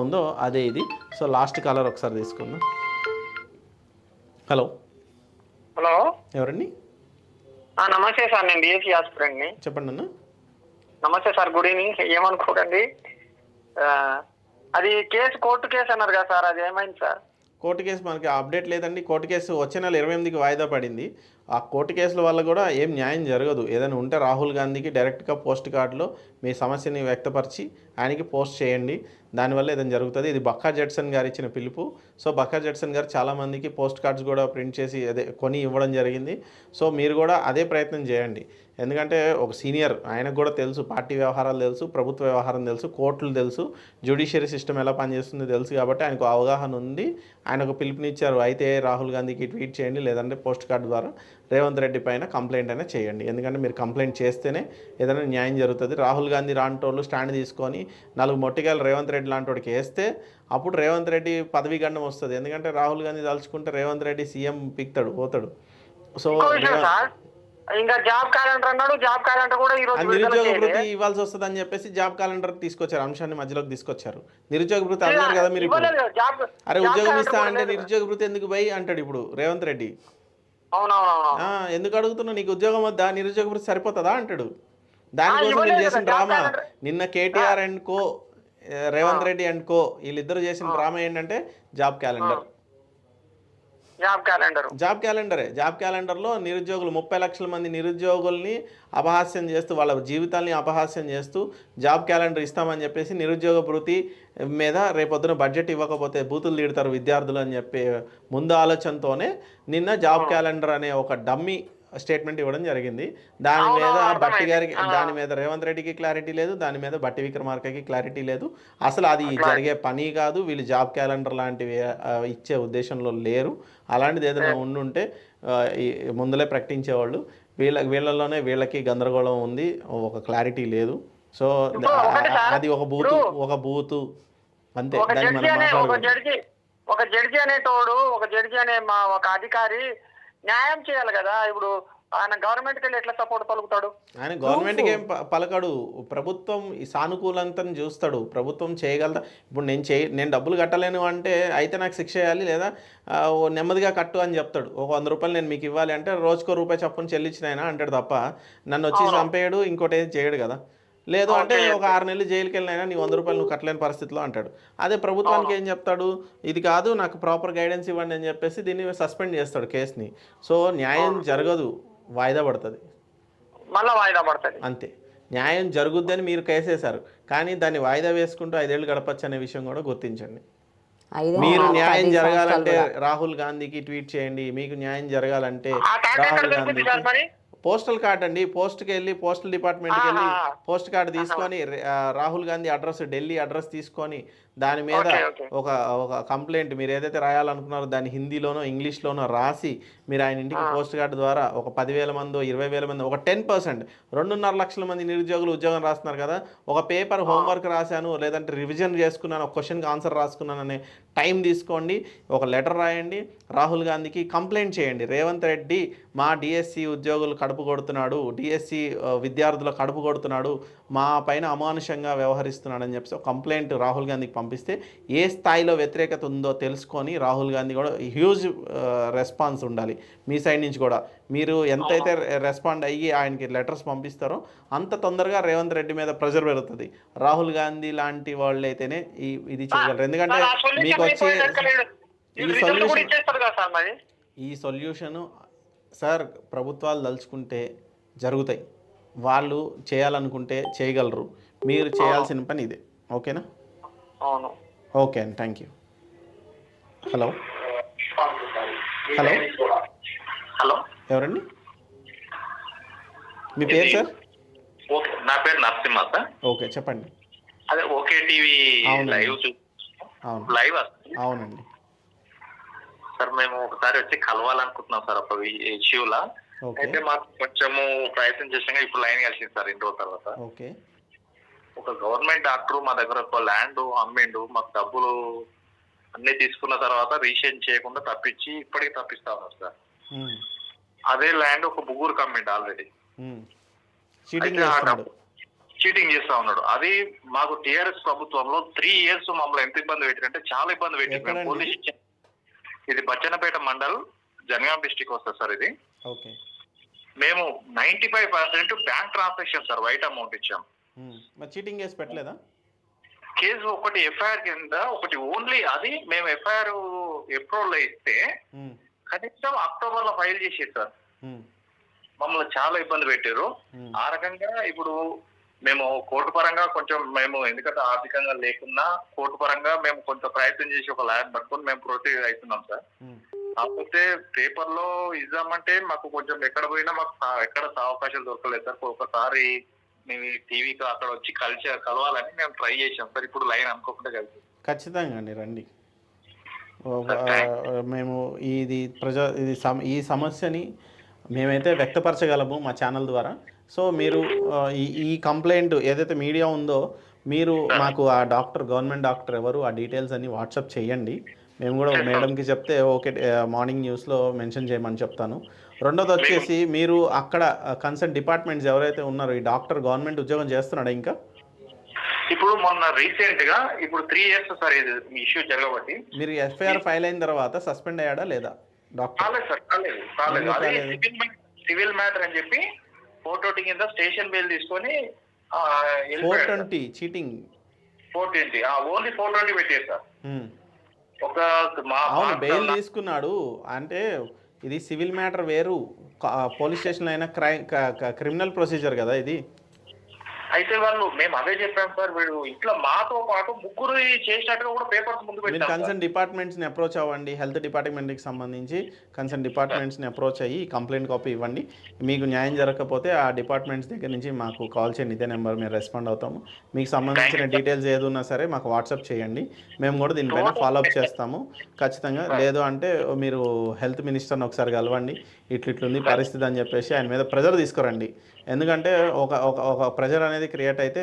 ఉందో అదే ఇది. సో లాస్ట్ కాలర్ ఒకసారి తీసుకుందాం. హలో హలో, ఎవరండి? నమస్తే సార్, నేను బిఎస్సీ ఆస్పిరెంట్ని. చెప్పండి అన్న. నమస్తే సార్, గుడ్ ఈవినింగ్. ఏమనుకోకండి. అది కోర్టు కేసు అన్నారు కదా సార్, అది ఏమైంది సార్? కోర్టు కేసు మనకి అప్డేట్ లేదండి. కోర్టు కేసు వచ్చే నెల 28కి వాయిదా పడింది. ఆ కోర్టు కేసుల వల్ల కూడా ఏం న్యాయం జరగదు. ఏదైనా ఉంటే రాహుల్ గాంధీకి డైరెక్ట్గా పోస్ట్ కార్డులో మీ సమస్యని వ్యక్తపరిచి ఆయనకి పోస్ట్ చేయండి. దానివల్ల ఏదైనా జరుగుతుంది. ఇది బక్కా జడ్సన్ గారు ఇచ్చిన పిలుపు. సో బక్కా జడ్సన్ గారు చాలామందికి పోస్ట్ కార్డ్స్ కూడా ప్రింట్ చేసి కొని ఇవ్వడం జరిగింది. సో మీరు కూడా అదే ప్రయత్నం చేయండి. ఎందుకంటే ఒక సీనియర్, ఆయనకు కూడా తెలుసు, పార్టీ వ్యవహారాలు తెలుసు, ప్రభుత్వ వ్యవహారం తెలుసు, కోర్టులు తెలుసు, జ్యుడిషియరీ సిస్టమ్ ఎలా పనిచేస్తుందో తెలుసు. కాబట్టి ఆయనకు అవగాహన ఉంది. ఆయన ఒక పిలుపునిచ్చారు. అయితే రాహుల్ గాంధీకి ట్వీట్ చేయండి, లేదంటే పోస్ట్ కార్డు ద్వారా రేవంత్ రెడ్డి పైన కంప్లైంట్ అయినా చేయండి. ఎందుకంటే మీరు కంప్లైంట్ చేస్తేనే ఏదైనా న్యాయం జరుగుతుంది. రాహుల్ గాంధీ లాంటి వాళ్ళు స్టాండ్ తీసుకొని 4 మొట్టికాయలు రేవంత్ రెడ్డి లాంటి వాడికి వేస్తే అప్పుడు రేవంత్ రెడ్డి పదవి గండం వస్తుంది. ఎందుకంటే రాహుల్ గాంధీ తలుచుకుంటే రేవంత్ రెడ్డి సీఎం పోతాడు. సో ఇంకా జాబ్ క్యాలెండర్ అన్నాడు. జాబ్ క్యాలెండర్ కూడా నిరుద్యోగ భృతి ఇవ్వాల్సి వస్తుంది అని చెప్పేసి జాబ్ క్యాలెండర్ తీసుకొచ్చారు. అంశాన్ని మధ్యలోకి తీసుకొచ్చారు. నిరుద్యోగ భృతి అన్నారు కదా మీరు ఇప్పుడు. అరే ఉద్యోగం ఇస్తా అంటే నిరుద్యోగ భృతి ఎందుకు పోయి అంటాడు ఇప్పుడు రేవంత్ రెడ్డి. ఎందుకు అడుగుతున్నావు? నీకు ఉద్యోగం వద్దా? నిరుద్యోగ భృతి సరిపోతుందా అంటాడు. దానికోసం నేను చేసిన డ్రామా నిన్న KTR and co, Revanth Reddy and co వీళ్ళిద్దరు చేసిన డ్రామా ఏంటంటే జాబ్ క్యాలెండర్. జాబ్ క్యాలెండర్లో నిరుద్యోగులు 30 లక్షల మంది నిరుద్యోగుల్ని అపహాస్యం చేస్తూ, వాళ్ళ జీవితాల్ని అపహాస్యం చేస్తూ జాబ్ క్యాలెండర్ ఇస్తామని చెప్పేసి నిరుద్యోగ భృతి మీద రేపొద్దున బడ్జెట్ ఇవ్వకపోతే బూతులు తిడతారు విద్యార్థులు అని చెప్పి ముందు ఆలోచనతోనే నిన్న జాబ్ క్యాలెండర్ అనే ఒక డమ్మీ స్టేట్మెంట్ ఇవ్వడం జరిగింది. దాని మీద బట్టి గారికి, దాని మీద రేవంత్ రెడ్డికి క్లారిటీ లేదు, దాని మీద బట్టి విక్రమార్కకి క్లారిటీ లేదు. అసలు అది జరిగే పని కాదు. వీళ్ళు జాబ్ క్యాలెండర్ లాంటివి ఇచ్చే ఉద్దేశంలో లేరు. అలాంటిది ఏదైనా ఉండుంటే ముందులే ప్రకటించేవాళ్ళు. వీళ్ళలోనే వీళ్ళకి గందరగోళం ఉంది, ఒక క్లారిటీ లేదు. సో అది ఒక బూతు అంతే. దాన్ని మనం మాట్లాడుకోవాలి. ఒక జడ్జి అనేటోడు, ఒక జడ్జి అనే ఒక అధికారి న్యాయం చేయాలి కదా. ఇప్పుడు ఆయన గవర్నమెంట్కి వెళ్ళి ఎట్లా సపోర్ట్ పలుకుతాడు? ఆయన గవర్నమెంట్కి ఏం పలకడు. ప్రభుత్వం ఈ సానుకూలంతని చూస్తాడు. ప్రభుత్వం చేయగలదా? ఇప్పుడు నేను డబ్బులు కట్టలేను అంటే అయితే నాకు శిక్ష చేయాలి, లేదా నెమ్మదిగా కట్టు అని చెప్తాడు. ఒక 100 రూపాయలు నేను మీకు ఇవ్వాలి అంటే రోజుకో రూపాయి చప్పున చెల్లించిన ఆయన అంటాడు తప్ప నన్ను వచ్చి చంపేయడు, ఇంకోటి ఏది చేయడు కదా. లేదు అంటే ఒక 6 నెలలు జైలుకి వెళ్ళినైనా నీ 100 రూపాయలు నువ్వు కట్టలేని పరిస్థితిలో అంటాడు. అదే ప్రభుత్వానికి ఏం చెప్తాడు? ఇది కాదు, నాకు ప్రాపర్ గైడెన్స్ ఇవ్వండి అని చెప్పేసి దీన్ని సస్పెండ్ చేస్తాడు కేసుని. సో న్యాయం జరగదు, వాయిదా పడుతుంది. అంతే. న్యాయం జరుగుద్దని మీరు కేసేశారు, కానీ దాన్ని వాయిదా వేసుకుంటూ 5 ఏళ్ళు గడపచ్చు అనే విషయం కూడా గుర్తించండి. మీరు న్యాయం జరగాలంటే రాహుల్ గాంధీకి ట్వీట్ చేయండి. మీకు న్యాయం జరగాలంటే రాహుల్ గాంధీకి పోస్టల్ కార్డ్ అండి. పోస్ట్కి వెళ్ళి, పోస్టల్ డిపార్ట్మెంట్కి వెళ్ళి పోస్ట్ కార్డు తీసుకొని రాహుల్ గాంధీ అడ్రస్, ఢిల్లీ అడ్రస్ తీసుకొని దాని మీద ఒక కంప్లైంట్ మీరు ఏదైతే రాయాలనుకున్నారో దాన్ని హిందీలోనో ఇంగ్లీష్లోనో రాసి మీరు ఆయన ఇంటికి పోస్ట్ కార్డు ద్వారా ఒక 10,000 మందో 20,000 మంది, ఒక 10%, 2.5 లక్షల మంది నిరుద్యోగులు ఉద్యోగం రాస్తున్నారు కదా, ఒక పేపర్ హోంవర్క్ రాశాను, లేదంటే రివిజన్ చేసుకున్నాను, ఒక క్వశ్చన్కి ఆన్సర్ రాసుకున్నాను అనే టైం తీసుకోండి. ఒక లెటర్ రాయండి, రాహుల్ గాంధీకి కంప్లైంట్ చేయండి. రేవంత్ రెడ్డి మా డిఎస్సి ఉద్యోగులు కడుపు కొడుతున్నాడు, డిఎస్సి విద్యార్థుల కడుపు కొడుతున్నాడు, మా పైన అమానుషంగా వ్యవహరిస్తున్నాడని చెప్పి ఒక కంప్లైంట్ రాహుల్ గాంధీకి పంపిస్తే ఏ స్థాయిలో వ్యతిరేకత ఉందో తెలుసుకొని రాహుల్ గాంధీ కూడా హ్యూజ్ రెస్పాన్స్ ఉండాలి మీ సైడ్ నుంచి కూడా. మీరు ఎంతైతే రెస్పాండ్ అయ్యి ఆయనకి లెటర్స్ పంపిస్తారో అంత తొందరగా రేవంత్ రెడ్డి మీద ప్రెజర్ పెరుగుతుంది. రాహుల్ గాంధీ లాంటి వాళ్ళు అయితేనే ఇది చేయగలరు. ఎందుకంటే మీకు వచ్చే ఈ సొల్యూషను సార్ ప్రభుత్వాలు తలుచుకుంటే జరుగుతాయి, వాళ్ళు చేయాలనుకుంటే చేయగలరు. మీరు చేయాల్సిన పని ఇదే. ఓకేనా? ఓకే అండి, థ్యాంక్ యూ. హలో ఎవరండి? మీ పేరు సార్? నా పేరు నరసింహ సార్. ఓకే చెప్పండి. అదే ఓకే టీవీ లైవ్ అవునండి సార్. మేము ఒకసారి వచ్చి కలవాలనుకుంటున్నాం సార్ ఒక ఇష్యూలా. అయితే మాకు కొంచెము ప్రయత్నం చేసాక ఇప్పుడు లైన్ కలిసింది సార్ 2 రోజుల తర్వాత. ఓకే. ఒక గవర్నమెంట్ డాక్టర్ మా దగ్గర ఒక ల్యాండ్ అమ్మిండు, మాకు డబ్బులు అన్ని తీసుకున్న తర్వాత రీషేన్ చేయకుండా తప్పించి ఇప్పటికి తప్పిస్తా ఉన్నారు సార్. అదే ల్యాండ్ ఒక ముగ్గురికి అమ్మిండు ఆల్రెడీ. చీటింగ్ చేస్తా ఉన్నాడు. అది మాకు టిఆర్ఎస్ ప్రభుత్వంలో 3 years మమ్మల్ని ఎంత ఇబ్బంది పెట్టారంటే చాలా ఇబ్బంది పెట్టారు. ఎక్కడండి? పోలీస్ స్టేషన్, ఇది బచ్చన్నపేట మండల్, జనగాం డిస్టిక్ వస్తుంది సార్. ఇది ఓకే. మేము 95% bank transaction sir, white amount ఇచ్చాం. మరి చీటింగ్ కేసు పెట్టలేదా? కేసు ఒకటి ఎఫ్ఐఆర్ కింద, ఒకటి ఓన్లీ అది మేము ఎఫ్ఐఆర్ ఏప్రిల్ లో ఇస్తే కనీసం అక్టోబర్ లో ఫైల్ చేసేది సార్. మమ్మల్ని చాలా ఇబ్బంది పెట్టారు. ఆ రకంగా ఇప్పుడు మేము కోర్టు పరంగా కొంచెం మేము, ఎందుకంటే ఆర్థికంగా లేకున్నా కోర్టు పరంగా మేము కొంచెం ప్రయత్నం చేసి ఒక లాయర్ పట్టుకొని మేము ప్రొసీడ్ అవుతున్నాం సార్. కాకపోతే పేపర్ లో ఇద్దామంటే మాకు కొంచెం ఎక్కడ పోయినా మాకు ఎక్కడ అవకాశాలు దొరకలేదు సార్. ఒకసారి మేము టీవీకి అక్కడ వచ్చి కలవాలని మేము ట్రై చేసాం సార్. ఇప్పుడు లైన్ అనుకోకుండా కలిసి ఖచ్చితంగా అండి రండి. మేము ఇది ఈ సమస్యని మేమైతే వ్యక్తపరచగలము మా ఛానల్ ద్వారా. సో మీరు ఈ కంప్లైంట్ ఏదైతే మీడియా ఉందో మీరు మాకు ఆ డాక్టర్, గవర్నమెంట్ డాక్టర్ ఎవరు, ఆ డీటెయిల్స్ అన్ని వాట్సాప్ చేయండి. మేము కూడా మేడంకి చెప్తే ఓకే మార్నింగ్ న్యూస్లో మెన్షన్ చేయమని చెప్తాను. రెండోది వచ్చేసి మీరు అక్కడ కన్సర్న్ డిపార్ట్మెంట్స్ ఎవరైతే ఉన్నారో, ఈ డాక్టర్ గవర్నమెంట్ ఉద్యోగం చేస్తున్నాడా ఇంకా? ఇప్పుడు మొన్న రీసెంట్ గా ఇప్పుడు 3 years సార్ ఇది ఇష్యూ జరగబట్టి. మీరు ఎఫ్ఐఆర్ ఫైల్ అయిన తర్వాత సస్పెండ్ అయ్యాడా లేదా డాక్టర్? కాలేదు సార్, కాలేదు. అదే సివిల్ మ్యాటర్ అని చెప్పి 420 కింద స్టేషన్ బెయిల్ తీసుకొని 420 చీటింగ్ 420 ఓన్లీ 420 పెట్టారు సార్. ఒక అవును, బెయిల్ తీసుకున్నాడు అంటే ఇది సివిల్ మ్యాటర్ వేరు, పోలీస్ స్టేషన్లో అయినా క్రిమినల్ ప్రొసీజర్ కదా ఇది. అయితే వాళ్ళు మేము అదే చెప్పాం సార్, వీడు ఇట్లా మాతో పాటు ముగ్గురు చేసినట్టుగా కూడా పేపర్స్ ముందు మీరు పెట్టారు. కన్సర్న్ డిపార్ట్మెంట్స్ని అప్రోచ్ అవ్వండి. హెల్త్ డిపార్ట్మెంట్కి సంబంధించి కన్సర్న్ డిపార్ట్మెంట్స్ని అప్రోచ్ అయ్యి కంప్లైంట్ కాపీ ఇవ్వండి. మీకు న్యాయం జరగకపోతే ఆ డిపార్ట్మెంట్స్ దగ్గర నుంచి మాకు కాల్ చేయండి, ఇదే నెంబర్, మేము రెస్పాండ్ అవుతాము. మీకు సంబంధించిన డీటెయిల్స్ ఏది ఉన్నా సరే మాకు వాట్సాప్ చేయండి, మేము కూడా దీనిపైన ఫాలోఅప్ చేస్తాము ఖచ్చితంగా. లేదు అంటే మీరు హెల్త్ మినిస్టర్ని ఒకసారి కలవండి, ఇట్లుంది పరిస్థితి అని చెప్పేసి ఆయన మీద ప్రెజర్ తీసుకురండి. ఎందుకంటే ఒక ప్రెజర్ అనేది క్రియేట్ అయితే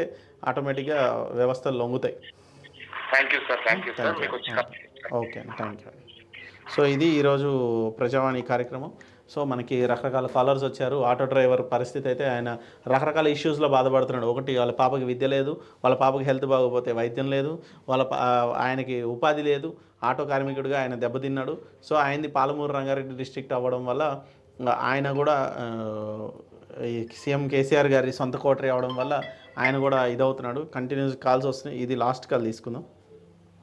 ఆటోమేటిక్గా వ్యవస్థలు లొంగుతాయి. Okay, thank you. సో ఇది ఈరోజు ప్రజావాణి కార్యక్రమం. సో మనకి రకరకాల కాలర్స్ వచ్చారు. ఆటో డ్రైవర్ పరిస్థితి అయితే ఆయన రకరకాల ఇష్యూస్లో బాధపడుతున్నాడు. ఒకటి, వాళ్ళ పాపకి విద్య లేదు, వాళ్ళ పాపకి హెల్త్ బాగోపోతే వైద్యం లేదు, ఆయనకి ఉపాధి లేదు, ఆటో కార్మికుడిగా ఆయన దెబ్బతిన్నాడు. సో ఆయనది పాలమూరు రంగారెడ్డి డిస్ట్రిక్ట్ అవ్వడం వల్ల ఆయన కూడా ఈ సీఎం కేసీఆర్ గారి సొంత కోటరీ అవడం వల్ల ఆయన కూడా ఇదవుతున్నాడు. కంటిన్యూస్ కాల్స్ వస్తున్నాయి. ఇది లాస్ట్ కాల్ తీసుకుందాం.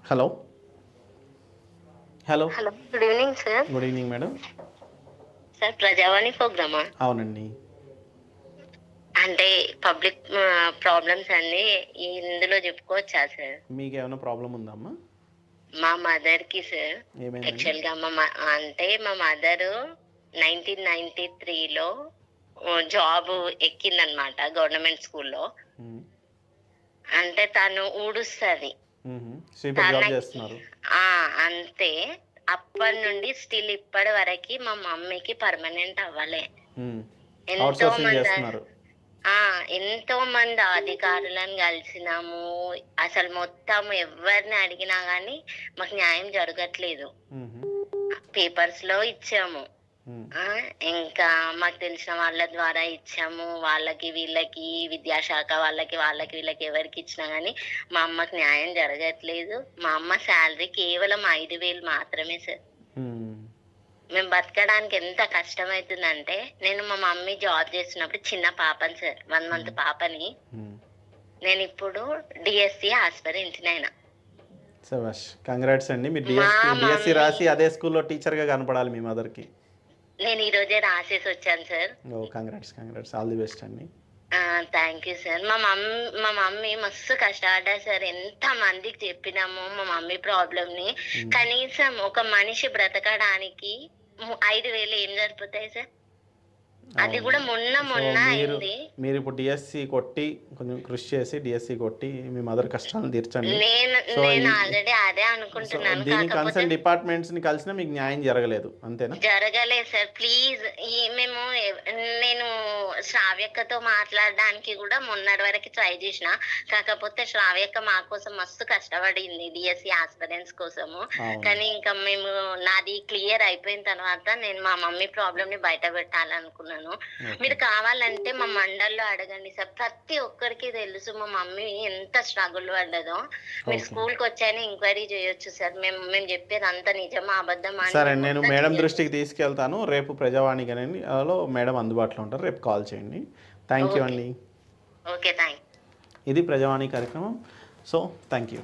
Hello hello hello, good evening sir. Good evening madam. Sir Prajavani ప్రోగ్రామా? అవునండి. అంటే పబ్లిక్ ప్రాబ్లమ్స్ అన్ని ఇందులో చెప్పుకోవచ్చా సార్? మీకు ఏమైనా ప్రాబ్లం ఉందా అమ్మా? మా మదర్ కి సార్, ఏమైంది? యాక్చువల్ గా మా మదర్ 1993లో జాబ్ ఎక్కిందనమాట గవర్నమెంట్ స్కూల్లో. అంటే తను ఊడుస్తుంది అంతే. అప్పటి నుండి స్టిల్ ఇప్పటి వరకు మా మమ్మీకి పర్మనెంట్ అవ్వలే. ఎంతో మంది అధికారులను కలిసినాము, అసలు మొత్తం ఎవరిని అడిగినా గానీ మాకు న్యాయం జరగట్లేదు. పేపర్స్ లో ఇచ్చాము, ఇంకా మాకు తెలిసిన వాళ్ళ ద్వారా ఇచ్చాము, వాళ్ళకి వీళ్ళకి విద్యాశాఖ వాళ్ళకి వీళ్ళకి ఎవరికి ఇచ్చినా గానీ మా అమ్మకి న్యాయం జరగట్లేదు. మా అమ్మ శాలరీ కేవలం 5,000 మాత్రమే సార్. మేము బతకడానికి ఎంత కష్టమవుతుందంటే, నేను మా మమ్మీ జాబ్ చేస్తున్నప్పుడు చిన్న పాపని సార్, 1 month పాపని, నేను ఇప్పుడు డిఎస్సి ఆస్పిరెంట్ అయినా. కంగ్రాట్స్ అండి. మీరు డిఎస్సి రాసి అదే స్కూల్లో టీచర్గా కనపడాలి మీ మదర్కి. నేను ఈ రోజే రాసేసి వచ్చాను sir. Congrats, all the best అండి. Thank you sir. మా మమ్మీ మస్తు కష్టపడ్డారు సార్. ఎంత మందికి చెప్పినాము మా మమ్మీ ప్రాబ్లమ్ ని. కనీసం ఒక మనిషి బ్రతకడానికి 5,000 ఏం సరిపోతాయి సార్? అది కూడా మొన్న అయింది. మీరు ఇప్పుడు డిఎస్సి కొట్టి కొంచెం కృషి చేసి డిఎస్సి కొట్టి మీ మదర్ కష్టాలను తీర్చండి. నేను ఆల్రెడీ అదే అనుకుంటున్నాను. దీనికి కన్సర్న్ డిపార్ట్మెంట్స్ ని కలిసినా మీకు న్యాయం జరగలేదు, అంతేనా? జరగలేదు సార్. ప్లీజ్, నేను శ్రావ్యక్కతో మాట్లాడడానికి కూడా మొన్నటి వరకు ట్రై చేసిన, కాకపోతే శ్రావ్యక్క మా కోసం మస్తు కష్టపడింది డిఎస్సి ఆస్పిరెంట్స్ కోసము. కానీ ఇంకా నాది క్లియర్ అయిపోయిన తర్వాత నేను మా మమ్మీ ప్రాబ్లమ్ ని బయట పెట్టాలనుకున్నాను చేశాను. మీరు కావాలంటే మా మండల్లో అడగండి సార్, ప్రతి ఒక్కరికి తెలుసు మా మమ్మీ ఎంత స్ట్రగుల్ పడ్డదో. మీరు స్కూల్కి వచ్చాయని ఎంక్వైరీ చేయొచ్చు సార్. మేము చెప్పేది అంత నిజమా అబద్ధమా అని. సరే, నేను మేడం దృష్టికి తీసుకెళ్తాను. రేపు ప్రజావాణి కానీ అలో మేడం అందుబాటులో ఉంటారు, రేపు కాల్ చేయండి. థ్యాంక్ యూ అండి. Okay, thank you. ఇది ప్రజావాణి కార్యక్రమం. So thank you.